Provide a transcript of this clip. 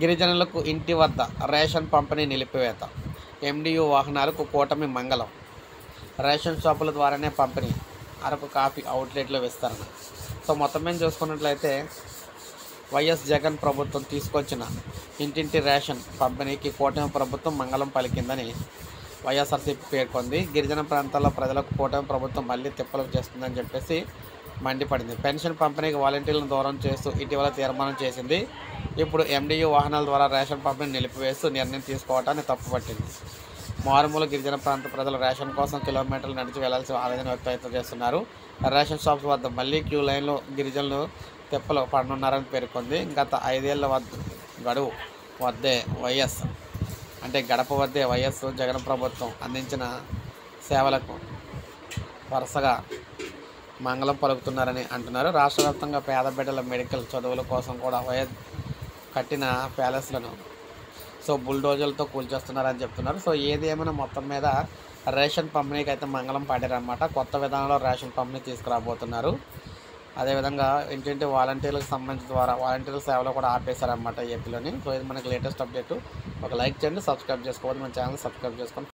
గిరిజనులకు ఇంటి వద్ద రేషన్ పంపిణీ నిలిపివేత. ఎండియు వాహనాలకు కూటమి మంగళం. రేషన్ షాపుల ద్వారానే పంపిణీ. అరకు కాఫీ అవుట్లెట్లో విస్తరణ. సో మొత్తం మీద చూసుకున్నట్లయితే వైఎస్ జగన్ ప్రభుత్వం తీసుకొచ్చిన ఇంటింటి రేషన్ పంపిణీకి కూటమి ప్రభుత్వం మంగళం పలికిందని వైఎస్ఆర్సీపీ పేర్కొంది. గిరిజన ప్రాంతాల్లో ప్రజలకు కూటమి ప్రభుత్వం మళ్ళీ తిప్పలు చేస్తుందని చెప్పేసి మండిపడింది. పెన్షన్ పంపిణీకి వాలంటీర్లను దూరం చేస్తూ ఇటీవల తీర్మానం చేసింది. ఇప్పుడు ఎండియు వాహనాల ద్వారా రేషన్ పంపిణీ నిలిపివేస్తూ నిర్ణయం తీసుకోవటాన్ని తప్పుపట్టింది. మారుమూల గిరిజన ప్రాంత ప్రజలు రేషన్ కోసం కిలోమీటర్లు నడిచి వెళ్లాల్సి ఆవేదన వ్యక్తం చేస్తున్నారు. రేషన్ షాప్స్ వద్ద మళ్లీ క్యూ లైన్లో గిరిజనులు తిప్పలు పడనున్నారని పేర్కొంది. గత 5 ఏళ్ల గడువు వద్దే వైఎస్ గడప వద్దే వైఎస్ జగన్ ప్రభుత్వం అందించిన సేవలకు వరుసగా మంగళం పలుకుతున్నారని అంటున్నారు. రాష్ట్ర వ్యాప్తంగా పేద బిడ్డల మెడికల్ చదువుల కోసం కూడా వైఎస్ కట్టిన ప్యాలెస్లను బుల్డోజర్లతో కూల్చేస్తున్నారని చెప్తున్నారు. సో ఏది ఏమైనా మొత్తం మీద రేషన్ పంపిణీకి అయితే మంగళం పాడారన్నమాట. కొత్త విధానంలో రేషన్ పంపిణీ తీసుకురాబోతున్నారు. అదేవిధంగా ఇంటింటి వాలంటీర్లకు సంబంధించిన ద్వారా వాలంటీర్ల సేవలు కూడా ఆపేశారన్నమాట ఏపీలోని. సో ఇది మనకి లేటెస్ట్ అప్డేట్. ఒక లైక్ చేయండి, సబ్స్క్రైబ్ చేసుకోవాలి, మన ఛానల్ సబ్స్క్రైబ్ చేసుకోండి.